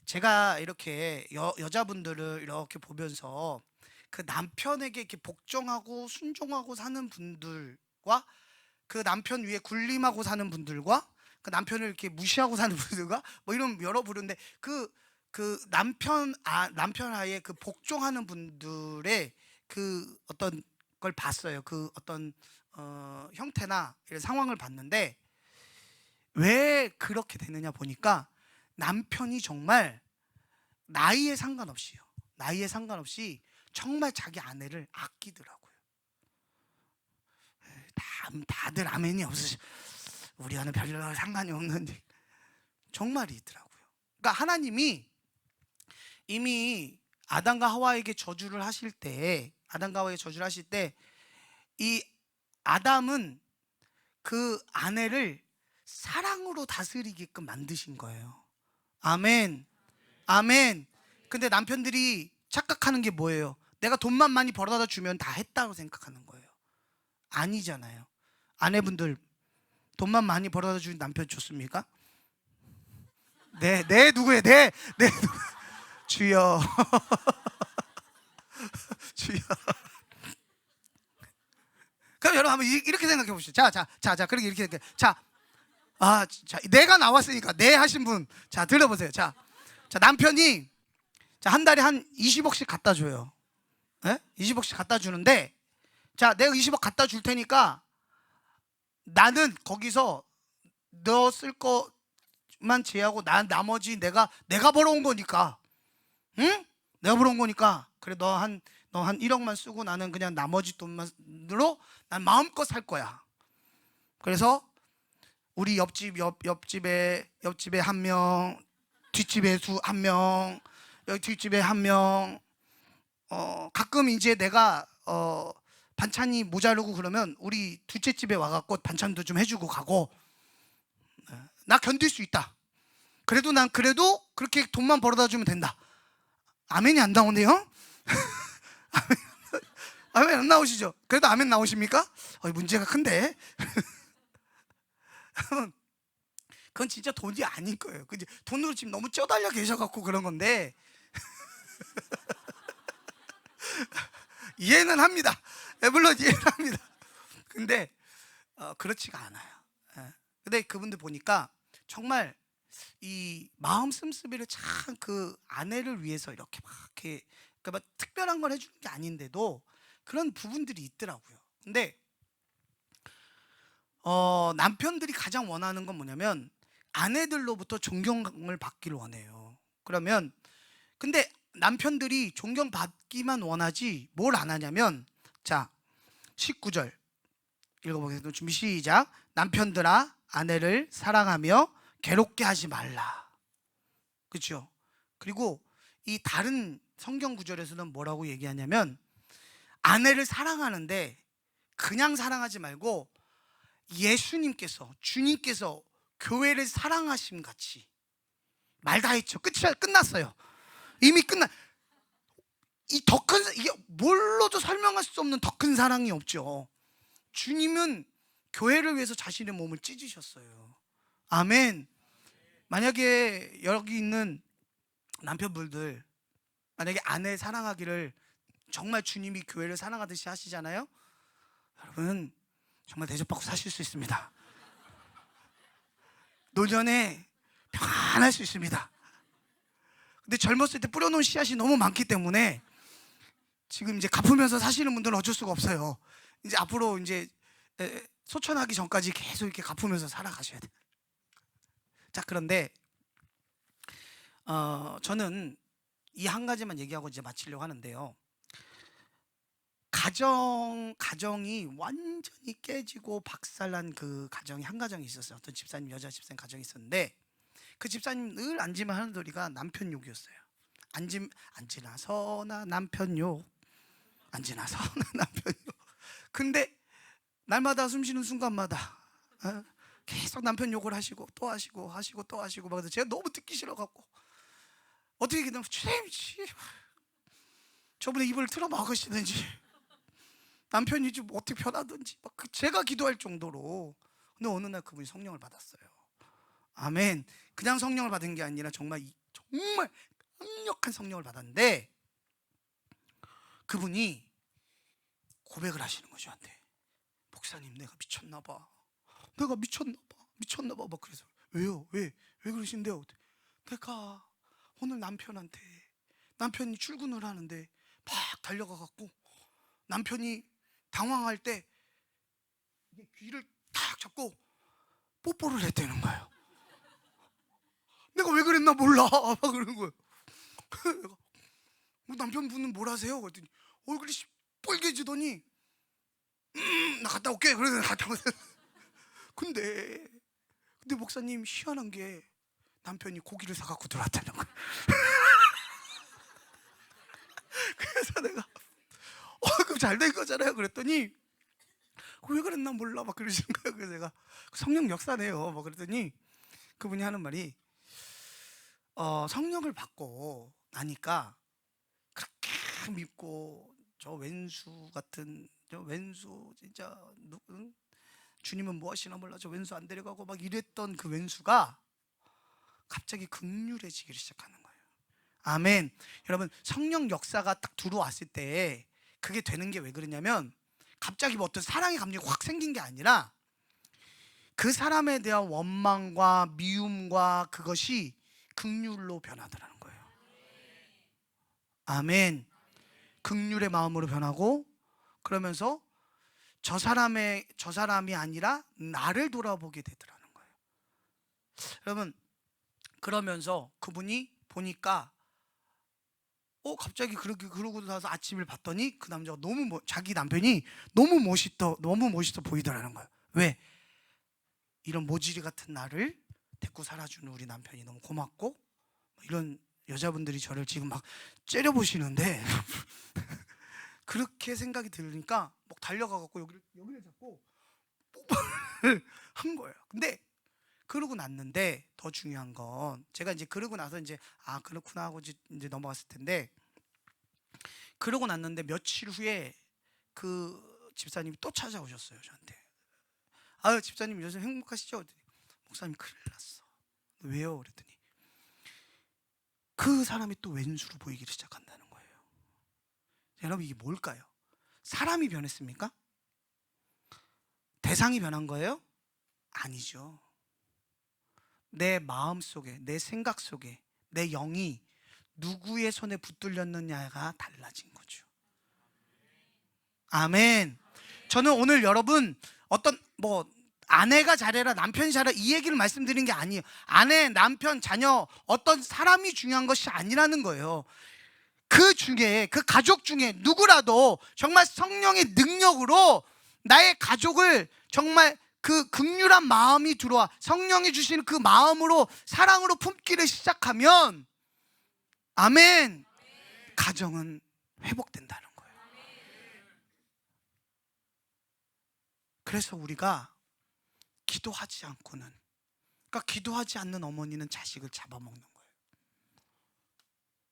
제가 이렇게 여자분들을 이렇게 보면서 그 남편에게 이렇게 복종하고 순종하고 사는 분들과, 그 남편 위에 군림하고 사는 분들과, 그 남편을 이렇게 무시하고 사는 분들과, 뭐 이런 여러 부류인데, 그 남편 하에 그 복종하는 분들의 그 어떤 걸 봤어요. 그 어떤 형태나 이런 상황을 봤는데, 왜 그렇게 되느냐 보니까 남편이 정말 나이에 상관없이 정말 자기 아내를 아끼더라고요. 다들 아멘이 없으시. 우리 아내 별로 상관이 없는데 정말이더라고요. 그러니까 하나님이 이미 아담과 하와에게 저주를 하실 때, 이 아담은 그 아내를 사랑으로 다스리게끔 만드신 거예요. 아멘. 아멘. 근데 남편들이 착각하는 게 뭐예요? 내가 돈만 많이 벌어다 주면 다 했다고 생각하는 거예요. 아니잖아요. 아내분들 돈만 많이 벌어다 주는 남편 좋습니까? 네 누구예요? 네 주여. 주여. 그럼 여러분 한번 이렇게 생각해 보시죠. 자, 그렇게 이렇게 생각해. 자, 내가 나왔으니까 네 하신 분, 자 들어보세요. 자, 남편이 한 달에 한 20억씩 갖다 줘요. 네? 20억씩 갖다 주는데, 자, 내가 20억 갖다 줄 테니까 나는 거기서 너 쓸 거만 제하고 난 나머지 내가 벌어온 거니까, 응? 내가 벌어온 거니까 그래 너 한 1억만 쓰고 나는 그냥 나머지 돈만으로 난 마음껏 살 거야. 그래서 우리 옆집에 한 명, 뒷집에 한 명, 여기 뒷집에 한 명, 가끔 이제 내가 반찬이 모자르고 그러면 우리 둘째 집에 와갖고 반찬도 좀 해주고 가고. 나 견딜 수 있다. 난 그래도 그렇게 돈만 벌어다 주면 된다. 아멘이 안 나오네요. 아멘 안 나오시죠? 그래도 아멘 나오십니까? 문제가 큰데. 그건 진짜 돈이 아닐 거예요. 그지? 돈으로 지금 너무 쪄달려 계셔갖고 그런 건데. 이해는 합니다. 물론 이해는 합니다. 근데 그렇지가 않아요. 예. 근데 그분들 보니까 정말 이 마음 씀씀이를 참 그 아내를 위해서 이렇게 막 이렇게, 그러니까 막 특별한 걸 해주는 게 아닌데도 그런 부분들이 있더라고요. 근데 남편들이 가장 원하는 건 뭐냐면 아내들로부터 존경을 받기를 원해요. 그러면 근데 남편들이 존경받기만 원하지 뭘 안 하냐면, 자 19절 읽어보겠습니다. 준비 시작. 남편들아 아내를 사랑하며 괴롭게 하지 말라. 그렇죠? 그리고 이 다른 성경 구절에서는 뭐라고 얘기하냐면, 아내를 사랑하는데 그냥 사랑하지 말고 예수님께서, 주님께서 교회를 사랑하심 같이. 말 다 했죠. 끝났어요. 이미 끝나. 이 더 큰, 이게 뭘로도 설명할 수 없는 더 큰 사랑이 없죠. 주님은 교회를 위해서 자신의 몸을 찢으셨어요. 아멘. 만약에 여기 있는 남편분들, 만약에 아내 사랑하기를 정말 주님이 교회를 사랑하듯이 하시잖아요. 여러분 정말 대접받고 사실 수 있습니다. 노년에 평안할 수 있습니다. 근데 젊었을 때 뿌려놓은 씨앗이 너무 많기 때문에 지금 이제 갚으면서 사시는 분들은 어쩔 수가 없어요. 이제 앞으로 이제 소천하기 전까지 계속 이렇게 갚으면서 살아가셔야 돼요. 자, 그런데 저는 이 한 가지만 얘기하고 이제 마치려고 하는데요. 가정이 완전히 깨지고 박살난 그 가정이 한 가정이 있었어요. 어떤 집사님, 여자 집사님 가정이 있었는데, 그 집사님 늘 앉으면 하는 소리가 남편 욕이었어요. 앉으나 서나 남편 욕, 앉으나 서나 남편 욕. 근데 날마다 숨 쉬는 순간마다 계속 남편 욕을 하시고 또 하시고 또 하시고 막. 그래서 제가 너무 듣기 싫어갖고 어떻게 그냥 주님 저분의 입을 틀어 막으시든지 남편이 좀 어떻게 변하든지 막 제가 기도할 정도로. 근데 어느 날 그분이 성령을 받았어요. 아멘. 그냥 성령을 받은 게 아니라 정말 강력한 성령을 받았는데, 그분이 고백을 하시는 거죠. 저한테, 목사님 내가 미쳤나 봐. 막 그래서 왜요? 왜 그러신데요? 내가 오늘 남편이 출근을 하는데 막 달려가 갖고 남편이 당황할 때 귀를 탁 잡고 뽀뽀를 했다는 거예요. 내가 왜 그랬나 몰라 막 그러는 거예요. 내가 남편분은 뭘 하세요? 그랬더니 얼굴이 빨개지더니 나 갔다 올게. 그래서 갔다 오세요. 근데 목사님 희한한 게 남편이 고기를 사갖고 들어왔다는 거예요. 그래서 내가 그럼 잘 된 거잖아요. 그랬더니 왜 그랬나 몰라 막 그러시는 거예요. 그래서 제가 성령 역사네요 막 그랬더니 그분이 하는 말이 성령을 받고 나니까 그렇게 믿고 저 왼수 진짜 주님은 뭐 하시나 몰라 저 왼수 안 데려가고 막 이랬던 그 왼수가 갑자기 긍휼해지기를 시작하는 거예요. 아멘. 여러분 성령 역사가 딱 들어왔을 때 그게 되는 게 왜 그러냐면, 갑자기 뭐 어떤 사랑의 감정이 확 생긴 게 아니라 그 사람에 대한 원망과 미움과 그것이 긍휼로 변하더라는 거예요. 아멘. 긍휼의 마음으로 변하고, 그러면서 저 사람이 아니라 나를 돌아보게 되더라는 거예요. 여러분, 그러면서 그분이 보니까 갑자기 그렇게 그러고 나서 아침을 봤더니 그 남자가 자기 남편이 너무 멋있어 보이더라는 거예요. 왜? 이런 모질이 같은 나를 데리고 살아주는 우리 남편이 너무 고맙고, 이런 여자분들이 저를 지금 막 째려보시는데 그렇게 생각이 들으니까 막 달려가갖고 여기를 잡고 뽀뽀를 한 거예요. 근데 그러고 났는데 더 중요한 건, 제가 이제 그러고 나서 이제 그렇구나 하고 이제 넘어갔을 텐데, 그러고 났는데 며칠 후에 그 집사님이 또 찾아오셨어요, 저한테. 집사님 요즘 행복하시죠? 그랬더니, 목사님 큰일 났어. 왜요? 그랬더니 그 사람이 또 왼수로 보이기 시작한다는 거예요. 여러분, 이게 뭘까요? 사람이 변했습니까? 대상이 변한 거예요? 아니죠. 내 마음 속에, 내 생각 속에, 내 영이 누구의 손에 붙들렸느냐가 달라진 거죠. 아멘. 저는 오늘 여러분 어떤 아내가 잘해라, 남편이 잘해라 이 얘기를 말씀드리는 게 아니에요. 아내, 남편, 자녀 어떤 사람이 중요한 것이 아니라는 거예요. 그 중에, 그 가족 중에 누구라도 정말 성령의 능력으로 나의 가족을 정말 그 극률한 마음이 들어와 성령이 주시는 그 마음으로, 사랑으로 품기를 시작하면, 아멘, 가정은 회복된다는 거예요. 그래서 우리가 기도하지 않고는, 그러니까 기도하지 않는 어머니는 자식을 잡아먹는 거예요.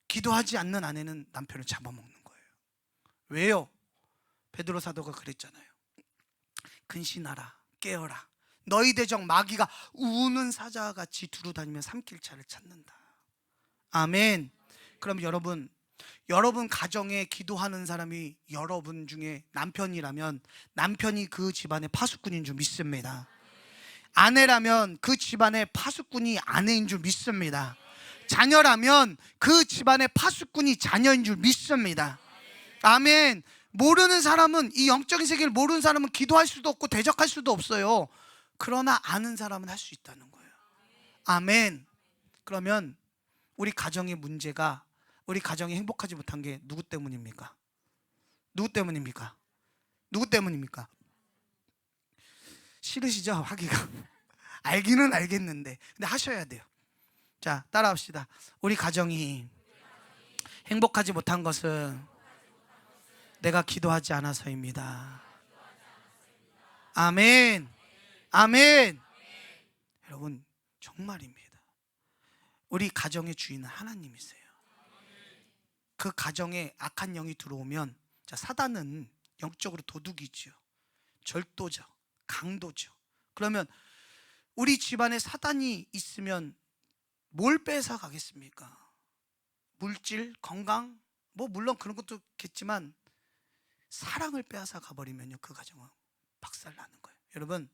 기도하지 않는 아내는 남편을 잡아먹는 거예요. 왜요? 베드로 사도가 그랬잖아요. 근신하라, 깨어라. 너희 대적 마귀가 우는 사자같이 두루다니며 삼킬 자를 찾는다. 아멘. 그럼 여러분 가정에 기도하는 사람이 여러분 중에 남편이라면 남편이 그 집안의 파수꾼인 줄 믿습니다. 아내라면 그 집안의 파수꾼이 아내인 줄 믿습니다. 자녀라면 그 집안의 파수꾼이 자녀인 줄 믿습니다. 아멘. 모르는 사람은, 이 영적인 세계를 모르는 사람은 기도할 수도 없고 대적할 수도 없어요. 그러나 아는 사람은 할 수 있다는 거예요. 아멘. 그러면 우리 가정의 문제가, 우리 가정이 행복하지 못한 게 누구 때문입니까? 누구 때문입니까? 누구 때문입니까? 싫으시죠? 하기가. 알기는 알겠는데 근데 하셔야 돼요. 자, 따라합시다. 우리 가정이 행복하지 못한 것은 내가 기도하지 않아서입니다. 아멘. 아멘. 여러분, 정말입니다. 우리 가정의 주인은 하나님이세요. 그 가정에 악한 영이 들어오면, 자, 사단은 영적으로 도둑이죠. 절도죠. 강도죠. 그러면 우리 집안에 사단이 있으면 뭘 뺏어 가겠습니까? 물질, 건강, 물론 그런 것도 있겠지만 사랑을 빼앗아 가버리면요, 그 가정은 박살나는 거예요. 여러분,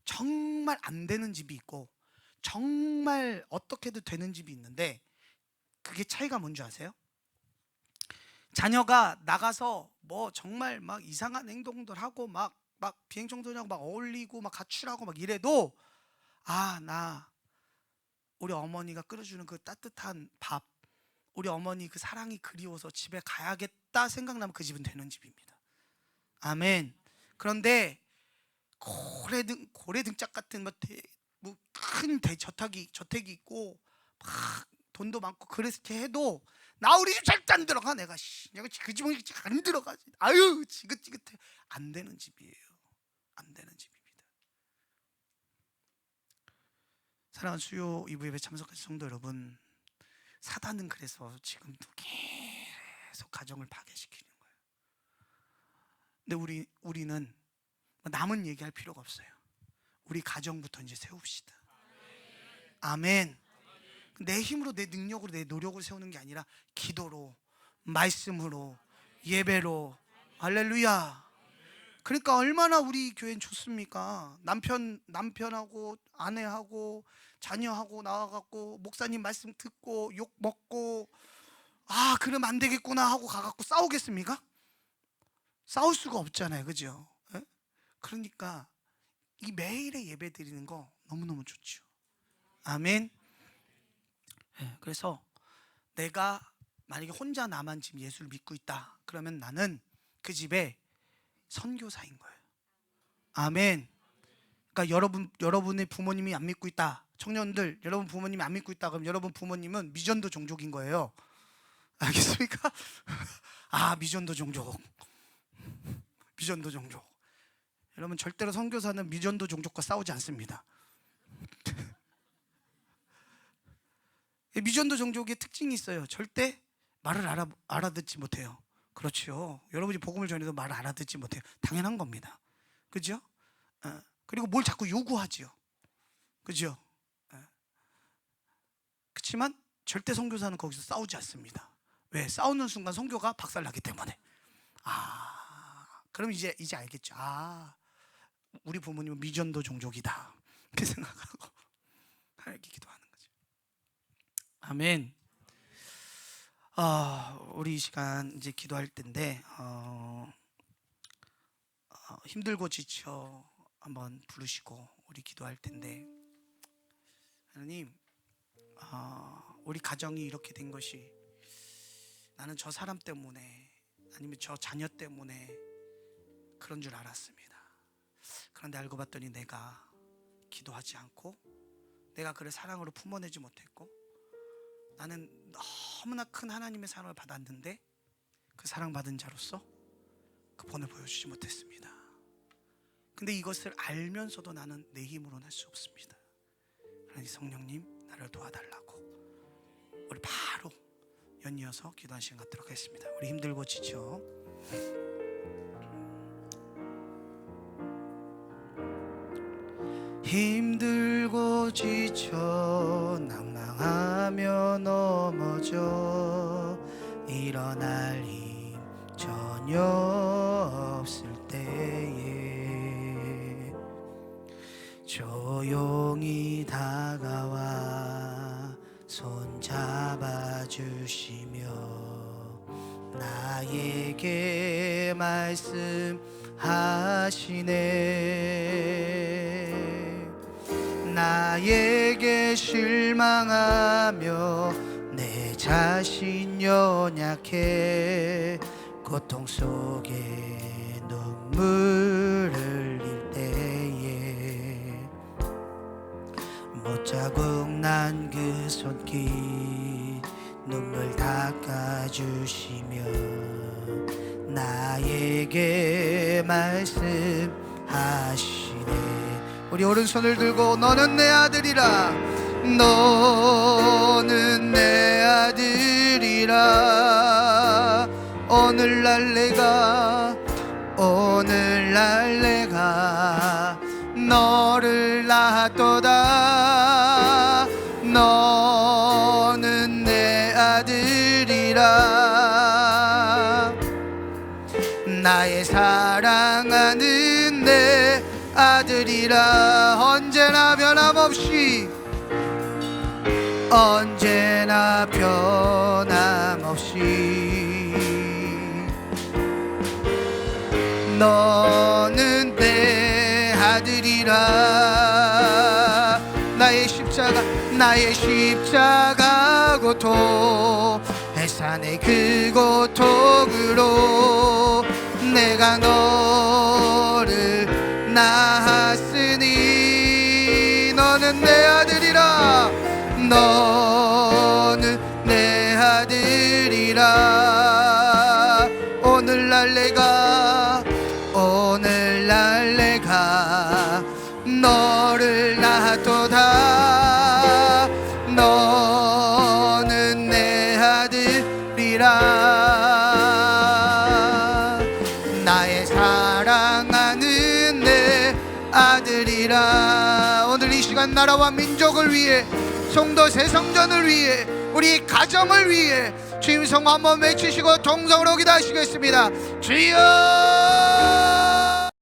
정말 안 되는 집이 있고 정말 어떻게 해도 되는 집이 있는데, 그게 차이가 뭔지 아세요? 자녀가 나가서 정말 막 이상한 행동들 하고 막 비행청소년하고 막 어울리고 막 가출하고 막 이래도, 나 우리 어머니가 끓여주는 그 따뜻한 밥, 우리 어머니 그 사랑이 그리워서 집에 가야겠다 생각나면 그 집은 되는 집입니다. 아멘. 그런데 고래 등짝 같은 큰 저택이 있고 막 돈도 많고 그렇게 해도, 나 우리 집 절대 안 들어가. 내가 그 집은 안 들어가지. 아유, 지긋지긋해. 안 되는 집이에요. 안 되는 집입니다. 사랑하는 수요 2부 예배 참석하신 성도 여러분, 사단은 그래서 지금도 계속 가정을 파괴시키는 거예요. 근데 우리는 남은 얘기할 필요가 없어요. 우리 가정부터 이제 세웁시다. 아멘. 내 힘으로, 내 능력으로, 내 노력을 세우는 게 아니라 기도로, 말씀으로, 예배로. 할렐루야. 그러니까 얼마나 우리 교회는 좋습니까? 남편하고 아내하고 자녀하고 나와갖고 목사님 말씀 듣고 욕 먹고, 그러면 안 되겠구나 하고 가갖고 싸우겠습니까? 싸울 수가 없잖아요, 그죠? 예? 그러니까 이 매일의 예배 드리는 거 너무너무 좋죠. 아멘. 그래서 내가 만약에 혼자 나만 지금 예수를 믿고 있다 그러면 나는 그 집에 선교사인 거예요. 아멘. 그러니까 여러분의 부모님이 안 믿고 있다, 청년들 여러분 부모님이 안 믿고 있다 그럼 여러분 부모님은 미전도 종족인 거예요. 알겠습니까? 아, 미전도 종족. 미전도 종족. 여러분 절대로 선교사는 미전도 종족과 싸우지 않습니다. 미전도 종족의 특징이 있어요. 절대 말을 알아듣지 못해요. 그렇죠. 여러분이 복음을 전해도 말을 알아듣지 못해요. 당연한 겁니다. 그죠? 그리고 뭘 자꾸 요구하지요. 그죠? 그렇지만 절대 선교사는 거기서 싸우지 않습니다. 왜? 싸우는 순간 선교가 박살나기 때문에. 그럼 이제 알겠죠. 우리 부모님은 미전도 종족이다 이렇게 생각하고 이렇게 기도하는 거죠. 아멘. 우리 이 시간 이제 기도할 텐데 힘들고 지쳐 한번 부르시고 우리 기도할 텐데, 하나님, 우리 가정이 이렇게 된 것이 나는 저 사람 때문에 아니면 저 자녀 때문에 그런 줄 알았습니다. 그런데 알고 봤더니 내가 기도하지 않고 내가 그를 사랑으로 품어내지 못했고 나는 너무나 큰 하나님의 사랑을 받았는데 그 사랑받은 자로서 그 본을 보여주지 못했습니다. 근데 이것을 알면서도 나는 내 힘으로는 할 수 없습니다. 그러니 성령님 나를 도와달라고 우리 바로 연이어서 기도하는 시간 갖도록 하겠습니다. 우리 힘들고 지쳐 힘들고 지쳐 낭망하며 넘어져 일어날 힘 전혀 없을 때에 조용히 다가와 손 잡아주시며 나에게 말씀하시네. 나에게 실망하며 내 자신 연약해 고통 속에 눈물 흘릴 때에 못자국 난 그 손길 눈물 닦아주시며 나에게 말씀하시네. 우리 오른손을 들고 너는 내 아들이라 너는 내 아들이라 오늘날 내가 너를 낳았도다. 너는 내 아들이라 나의 사랑하는 내 아들이라 언제나 변함없이 너는 내 아들이라 나의 십자가 고통 해산의 그 고통으로 내가 너를 낳았으니 너는 내 아들이라 너는 내 아들이라 오늘날 내가 너를 낳았도다. 너는 내 아들이라 나의 사랑하는 내 아들이라. 오늘 이 시간 나라와 민족을 위해 성도 새성전을 위해 우리 가정을 위해 주님 성호 한번 외치시고 동성으로 기도하시겠습니다. 주여